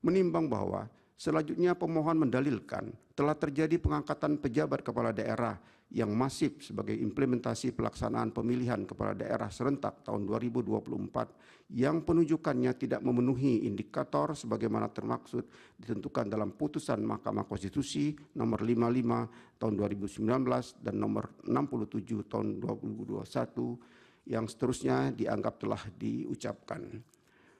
menimbang bahwa selanjutnya pemohon mendalilkan telah terjadi pengangkatan pejabat kepala daerah yang masif sebagai implementasi pelaksanaan pemilihan kepala daerah serentak tahun 2024 yang penunjukannya tidak memenuhi indikator sebagaimana termaksud ditentukan dalam putusan Mahkamah Konstitusi nomor 55 tahun 2019 dan nomor 67 tahun 2021 yang seterusnya dianggap telah diucapkan.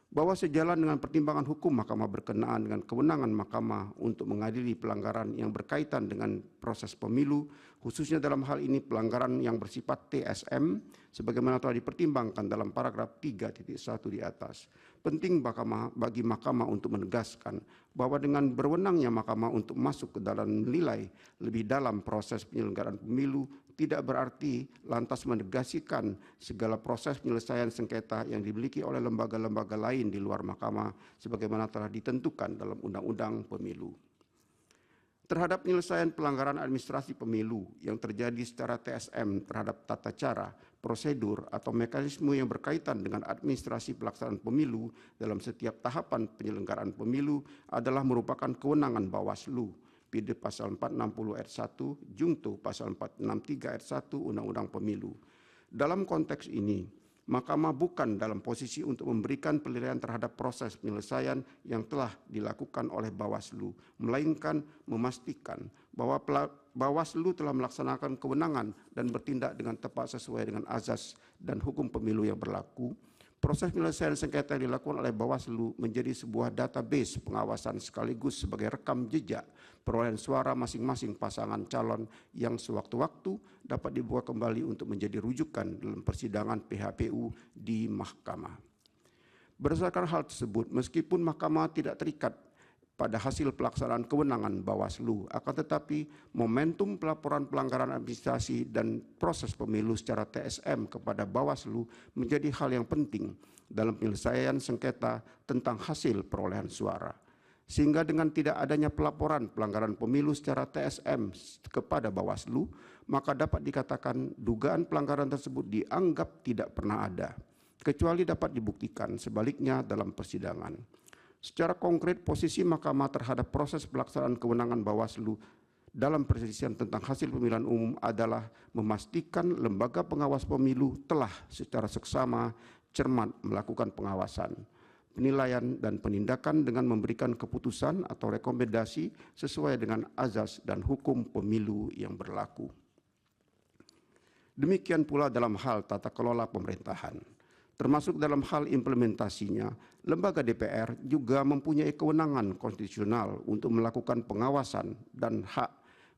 Bahwa sejalan dengan pertimbangan hukum Mahkamah berkenaan dengan kewenangan Mahkamah untuk mengadili pelanggaran yang berkaitan dengan proses pemilu, khususnya dalam hal ini pelanggaran yang bersifat TSM, sebagaimana telah dipertimbangkan dalam paragraf 3.1 di atas. Penting bagi Mahkamah untuk menegaskan bahwa dengan berwenangnya Mahkamah untuk masuk ke dalam menilai lebih dalam proses penyelenggaraan pemilu, tidak berarti lantas menegasikan segala proses penyelesaian sengketa yang dimiliki oleh lembaga-lembaga lain di luar Mahkamah sebagaimana telah ditentukan dalam Undang-Undang Pemilu. Terhadap penyelesaian pelanggaran administrasi pemilu yang terjadi secara TSM terhadap tata cara, prosedur, atau mekanisme yang berkaitan dengan administrasi pelaksanaan pemilu dalam setiap tahapan penyelenggaraan pemilu adalah merupakan kewenangan Bawaslu. PD pasal 460 ayat 1, Jungto pasal 463 ayat 1 Undang-Undang Pemilu. Dalam konteks ini, Mahkamah bukan dalam posisi untuk memberikan penilaian terhadap proses penyelesaian yang telah dilakukan oleh Bawaslu, melainkan memastikan bahwa Bawaslu telah melaksanakan kewenangan dan bertindak dengan tepat sesuai dengan azas dan hukum pemilu yang berlaku. Proses penyelesaian sengketa yang dilakukan oleh Bawaslu menjadi sebuah database pengawasan sekaligus sebagai rekam jejak perolehan suara masing-masing pasangan calon yang sewaktu-waktu dapat dibuka kembali untuk menjadi rujukan dalam persidangan PHPU di Mahkamah. Berdasarkan hal tersebut, meskipun Mahkamah tidak terikat pada hasil pelaksanaan kewenangan Bawaslu, akan tetapi momentum pelaporan pelanggaran administrasi dan proses pemilu secara TSM kepada Bawaslu menjadi hal yang penting dalam penyelesaian sengketa tentang hasil perolehan suara. Sehingga dengan tidak adanya pelaporan pelanggaran pemilu secara TSM kepada Bawaslu, maka dapat dikatakan dugaan pelanggaran tersebut dianggap tidak pernah ada, kecuali dapat dibuktikan sebaliknya dalam persidangan. Secara konkret, posisi Mahkamah terhadap proses pelaksanaan kewenangan Bawaslu dalam perselisihan tentang hasil pemilihan umum adalah memastikan lembaga pengawas pemilu telah secara seksama cermat melakukan pengawasan, penilaian, dan penindakan dengan memberikan keputusan atau rekomendasi sesuai dengan azas dan hukum pemilu yang berlaku. Demikian pula dalam hal tata kelola pemerintahan. Termasuk dalam hal implementasinya, lembaga DPR juga mempunyai kewenangan konstitusional untuk melakukan pengawasan dan hak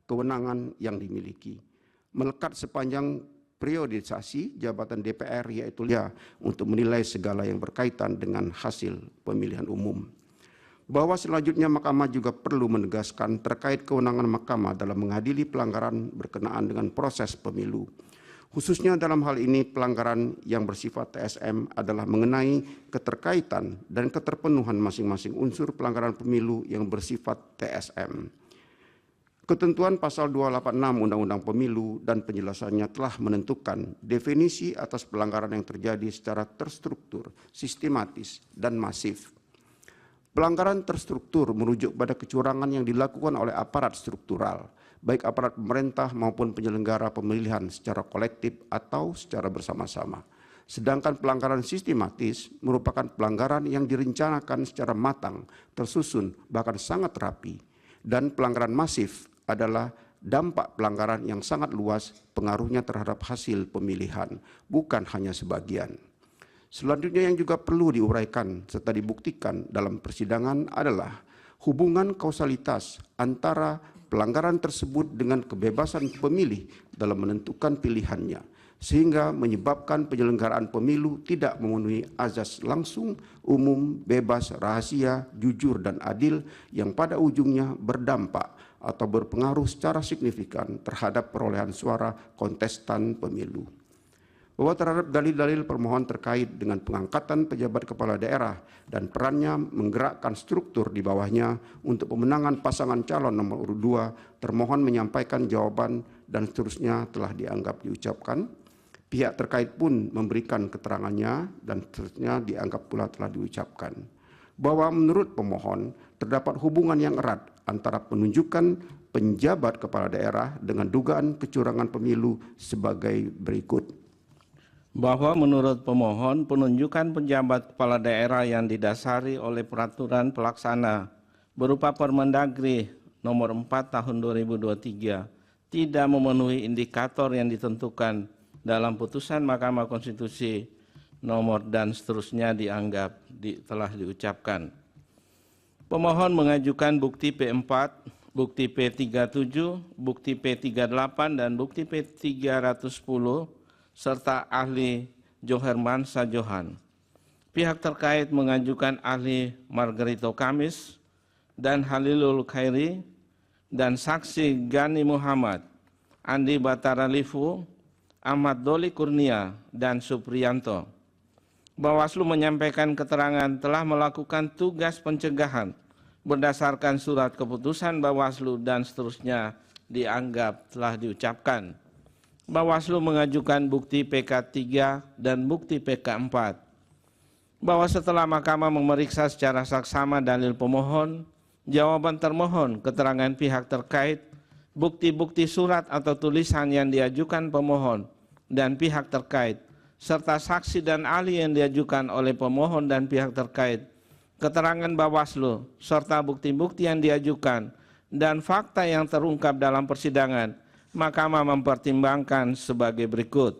kewenangan yang dimiliki. Melekat sepanjang periodisasi jabatan DPR yaitu untuk menilai segala yang berkaitan dengan hasil pemilihan umum. Bahwa selanjutnya Mahkamah juga perlu menegaskan terkait kewenangan Mahkamah dalam mengadili pelanggaran berkenaan dengan proses pemilu. Khususnya dalam hal ini pelanggaran yang bersifat TSM adalah mengenai keterkaitan dan keterpenuhan masing-masing unsur pelanggaran pemilu yang bersifat TSM. Ketentuan pasal 286 Undang-Undang Pemilu dan penjelasannya telah menentukan definisi atas pelanggaran yang terjadi secara terstruktur, sistematis, dan masif. Pelanggaran terstruktur merujuk pada kecurangan yang dilakukan oleh aparat struktural, baik aparat pemerintah maupun penyelenggara pemilihan secara kolektif atau secara bersama-sama. Sedangkan pelanggaran sistematis merupakan pelanggaran yang direncanakan secara matang, tersusun, bahkan sangat rapi. Dan pelanggaran masif adalah dampak pelanggaran yang sangat luas pengaruhnya terhadap hasil pemilihan, bukan hanya sebagian. Selanjutnya yang juga perlu diuraikan serta dibuktikan dalam persidangan adalah hubungan kausalitas antara pelanggaran tersebut dengan kebebasan pemilih dalam menentukan pilihannya, sehingga menyebabkan penyelenggaraan pemilu tidak memenuhi azas langsung, umum, bebas, rahasia, jujur, dan adil yang pada ujungnya berdampak atau berpengaruh secara signifikan terhadap perolehan suara kontestan pemilu. Bahwa terhadap dalil-dalil permohonan terkait dengan pengangkatan pejabat kepala daerah dan perannya menggerakkan struktur di bawahnya untuk pemenangan pasangan calon nomor urut 2, termohon menyampaikan jawaban dan seterusnya telah dianggap diucapkan. Pihak terkait pun memberikan keterangannya dan seterusnya dianggap pula telah diucapkan. bahwa menurut pemohon terdapat hubungan yang erat antara penunjukan penjabat kepala daerah dengan dugaan kecurangan pemilu sebagai berikut. Bahwa menurut pemohon penunjukan penjabat kepala daerah yang didasari oleh peraturan pelaksana berupa Permendagri nomor 4 tahun 2023 tidak memenuhi indikator yang ditentukan dalam putusan Mahkamah Konstitusi nomor dan seterusnya dianggap telah diucapkan. Pemohon mengajukan bukti P4, bukti P37, bukti P38, dan bukti P310 serta ahli Joherman Sajohan. Pihak terkait mengajukan ahli Margarito Kamis dan Halilul Khairi dan saksi Gani Muhammad, Andi Batara Lifu, Ahmad Doli Kurnia, dan Supriyanto. Bawaslu menyampaikan keterangan telah melakukan tugas pencegahan berdasarkan surat keputusan Bawaslu dan seterusnya dianggap telah diucapkan. Bawaslu mengajukan bukti PK3 dan bukti PK4. Bahwa setelah Mahkamah memeriksa secara saksama dalil pemohon, jawaban termohon, keterangan pihak terkait, bukti-bukti surat atau tulisan yang diajukan pemohon dan pihak terkait, serta saksi dan ahli yang diajukan oleh pemohon dan pihak terkait, keterangan Bawaslu, serta bukti-bukti yang diajukan, dan fakta yang terungkap dalam persidangan, Mahkamah mempertimbangkan sebagai berikut.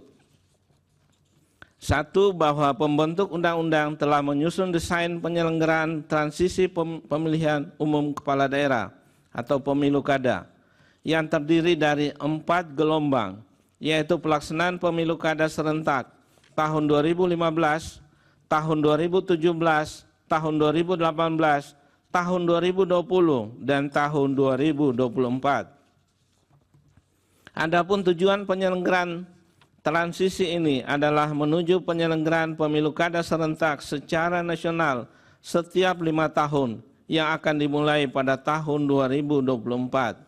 1. Bahwa pembentuk undang-undang telah menyusun desain penyelenggaraan transisi pemilihan umum kepala daerah atau pemilu kada yang terdiri dari 4 gelombang, yaitu pelaksanaan pemilu kada serentak tahun 2015, tahun 2017, tahun 2018, tahun 2020, dan tahun 2024. Adapun tujuan penyelenggaraan transisi ini adalah menuju penyelenggaraan pemilu kada serentak secara nasional setiap 5 tahun yang akan dimulai pada tahun 2024.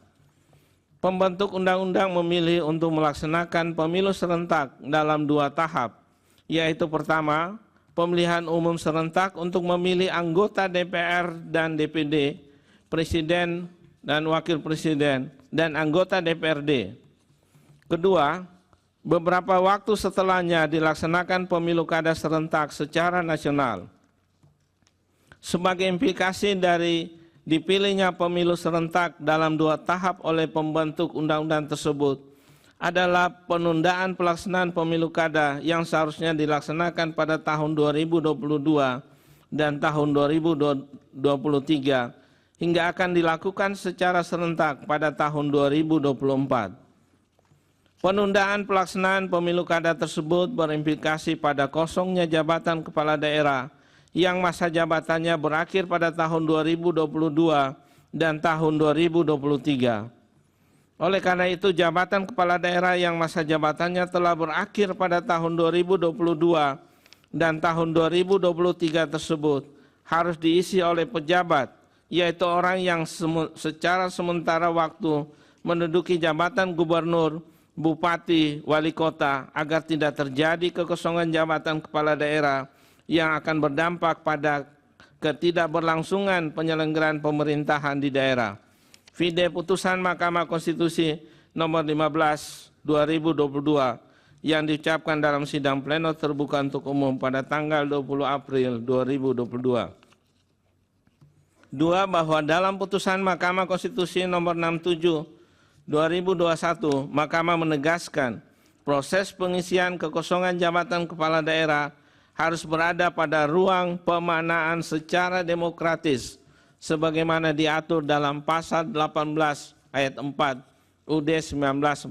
Pembentuk undang-undang memilih untuk melaksanakan pemilu serentak dalam 2 tahap, yaitu pertama, pemilihan umum serentak untuk memilih anggota DPR dan DPD, presiden dan wakil presiden, dan anggota DPRD. Kedua, beberapa waktu setelahnya dilaksanakan pemilu kada serentak secara nasional. Sebagai implikasi dari dipilihnya pemilu serentak dalam 2 tahap oleh pembentuk undang-undang tersebut adalah penundaan pelaksanaan pemilu kada yang seharusnya dilaksanakan pada tahun 2022 dan tahun 2023 hingga akan dilakukan secara serentak pada tahun 2024. Penundaan pelaksanaan pemilu kada tersebut berimplikasi pada kosongnya jabatan kepala daerah yang masa jabatannya berakhir pada tahun 2022 dan tahun 2023. Oleh karena itu, jabatan kepala daerah yang masa jabatannya telah berakhir pada tahun 2022 dan tahun 2023 tersebut harus diisi oleh pejabat, yaitu orang yang secara sementara waktu menduduki jabatan gubernur, bupati, wali kota agar tidak terjadi kekosongan jabatan kepala daerah yang akan berdampak pada ketidakberlangsungan penyelenggaraan pemerintahan di daerah. Vide putusan Mahkamah Konstitusi nomor 15 2022 yang diucapkan dalam sidang pleno terbuka untuk umum pada tanggal 20 April 2022. 2. Bahwa dalam putusan Mahkamah Konstitusi nomor 67 2021, Mahkamah menegaskan proses pengisian kekosongan jabatan kepala daerah harus berada pada ruang pemaknaan secara demokratis sebagaimana diatur dalam pasal 18 ayat 4 UUD 1945.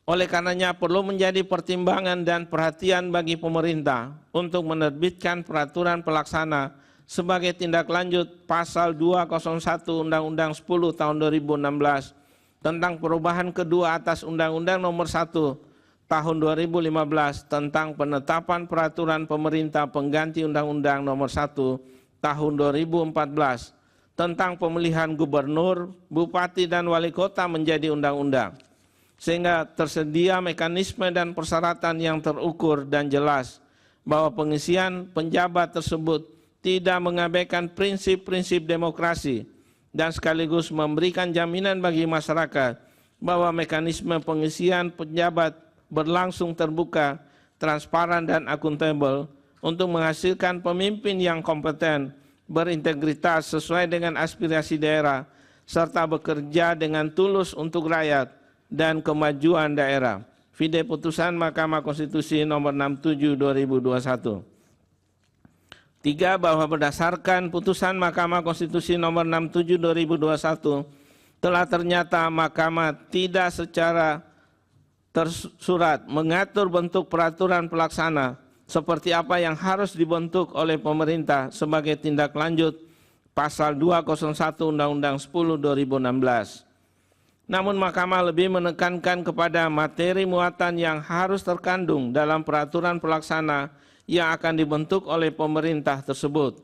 Oleh karenanya perlu menjadi pertimbangan dan perhatian bagi pemerintah untuk menerbitkan peraturan pelaksana sebagai tindak lanjut pasal 201 Undang-Undang 10 tahun 2016 tentang perubahan kedua atas Undang-Undang nomor 1 tahun 2015 tentang penetapan peraturan pemerintah pengganti Undang-Undang nomor 1 tahun 2014 tentang pemilihan gubernur, bupati, dan wali kota menjadi undang-undang, sehingga tersedia mekanisme dan persyaratan yang terukur dan jelas bahwa pengisian penjabat tersebut tidak mengabaikan prinsip-prinsip demokrasi dan sekaligus memberikan jaminan bagi masyarakat bahwa mekanisme pengisian penjabat berlangsung terbuka, transparan, dan akuntabel untuk menghasilkan pemimpin yang kompeten, berintegritas sesuai dengan aspirasi daerah, serta bekerja dengan tulus untuk rakyat dan kemajuan daerah. Vide Putusan Mahkamah Konstitusi Nomor 67 2021. 3. Bahwa berdasarkan Putusan Mahkamah Konstitusi Nomor 67 2021 telah ternyata Mahkamah tidak secara tersurat mengatur bentuk peraturan pelaksana seperti apa yang harus dibentuk oleh pemerintah sebagai tindak lanjut pasal 201 Undang-Undang 10 2016. Namun Mahkamah lebih menekankan kepada materi muatan yang harus terkandung dalam peraturan pelaksana yang akan dibentuk oleh pemerintah tersebut.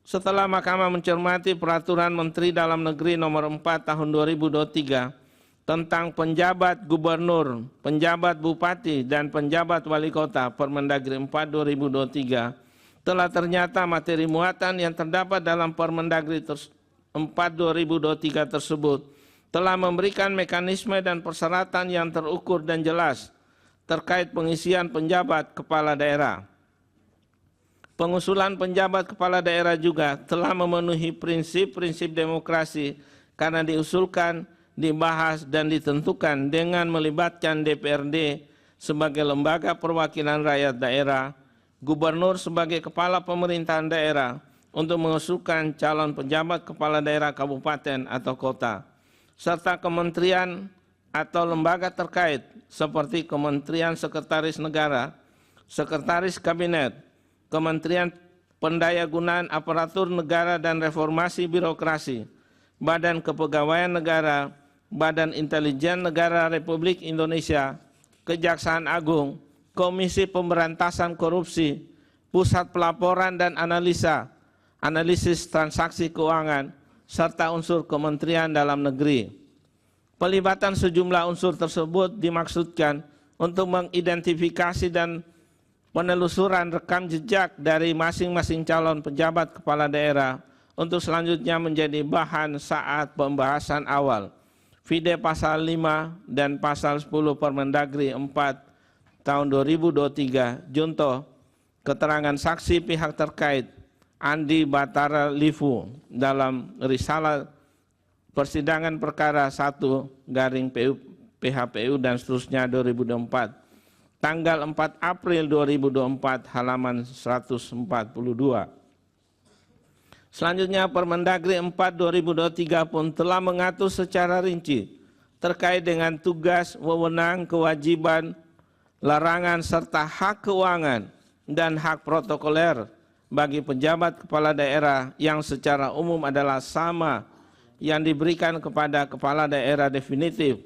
Setelah Mahkamah mencermati Peraturan Menteri Dalam Negeri Nomor 4 Tahun 2023 tentang penjabat gubernur, penjabat bupati, dan penjabat wali kota Permendagri 4 2023, telah ternyata materi muatan yang terdapat dalam Permendagri 4 2023 tersebut telah memberikan mekanisme dan persyaratan yang terukur dan jelas terkait pengisian penjabat kepala daerah. Pengusulan penjabat kepala daerah juga telah memenuhi prinsip-prinsip demokrasi karena diusulkan, dibahas, dan ditentukan dengan melibatkan DPRD sebagai lembaga perwakilan rakyat daerah, gubernur sebagai kepala pemerintahan daerah untuk mengusulkan calon penjabat kepala daerah kabupaten atau kota, serta kementerian atau lembaga terkait seperti Kementerian Sekretaris Negara, Sekretaris Kabinet, Kementerian Pendayagunaan Aparatur Negara dan Reformasi Birokrasi, Badan Kepegawaian Negara, Badan Intelijen Negara Republik Indonesia, Kejaksaan Agung, Komisi Pemberantasan Korupsi, Pusat Pelaporan dan Analisis Transaksi Keuangan, serta unsur Kementerian Dalam Negeri. Pelibatan sejumlah unsur tersebut dimaksudkan untuk mengidentifikasi dan penelusuran rekam jejak dari masing-masing calon pejabat kepala daerah untuk selanjutnya menjadi bahan saat pembahasan awal. Vide Pasal 5 dan Pasal 10 Permendagri 4 tahun 2023, junto keterangan saksi pihak terkait Andi Batara Livu dalam risalah persidangan perkara 1/PHPU dan seterusnya 2024. Tanggal 4 April 2024 halaman 142. Selanjutnya Permendagri 4 2023 pun telah mengatur secara rinci terkait dengan tugas, wewenang, kewajiban, larangan, serta hak keuangan dan hak protokoler bagi pejabat kepala daerah yang secara umum adalah sama yang diberikan kepada kepala daerah definitif,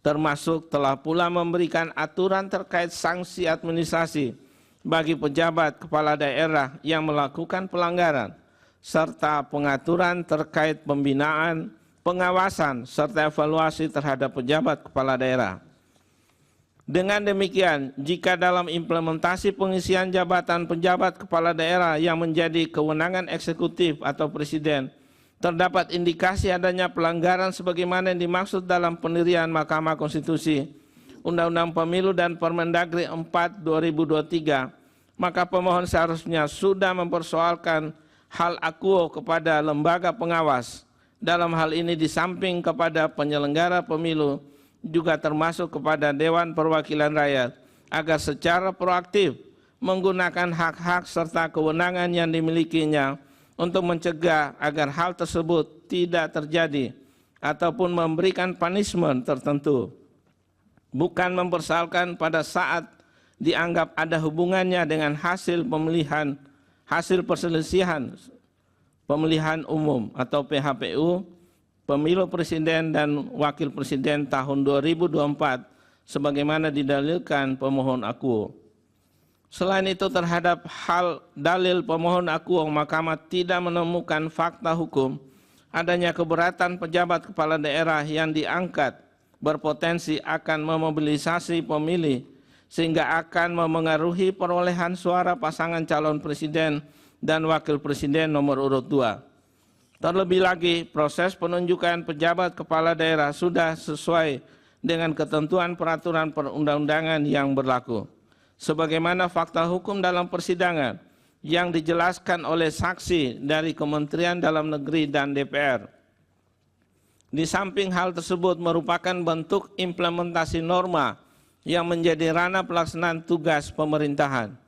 termasuk telah pula memberikan aturan terkait sanksi administrasi bagi pejabat kepala daerah yang melakukan pelanggaran, serta pengaturan terkait pembinaan, pengawasan, serta evaluasi terhadap pejabat kepala daerah. Dengan demikian, jika dalam implementasi pengisian jabatan pejabat kepala daerah yang menjadi kewenangan eksekutif atau presiden, terdapat indikasi adanya pelanggaran sebagaimana yang dimaksud dalam pendirian Mahkamah Konstitusi, Undang-Undang Pemilu dan Permendagri 4 2023, maka pemohon seharusnya sudah mempersoalkan hal akuo kepada lembaga pengawas. Dalam hal ini di samping kepada penyelenggara pemilu, juga termasuk kepada Dewan Perwakilan Rakyat, agar secara proaktif menggunakan hak-hak serta kewenangan yang dimilikinya untuk mencegah agar hal tersebut tidak terjadi ataupun memberikan punishment tertentu, bukan mempersoalkan pada saat dianggap ada hubungannya dengan hasil pemilihan, hasil perselisihan pemilihan umum atau PHPU, pemilu presiden dan wakil presiden tahun 2024 sebagaimana didalilkan pemohon akuo. Selain itu, terhadap hal dalil pemohon akuo, Mahkamah tidak menemukan fakta hukum adanya keberatan pejabat kepala daerah yang diangkat berpotensi akan memobilisasi pemilih sehingga akan memengaruhi perolehan suara pasangan calon presiden dan Wakil Presiden nomor urut 2. Terlebih lagi, proses penunjukan pejabat kepala daerah sudah sesuai dengan ketentuan peraturan perundang-undangan yang berlaku. Sebagaimana fakta hukum dalam persidangan yang dijelaskan oleh saksi dari Kementerian Dalam Negeri dan DPR. Di samping hal tersebut merupakan bentuk implementasi norma yang menjadi ranah pelaksanaan tugas pemerintahan.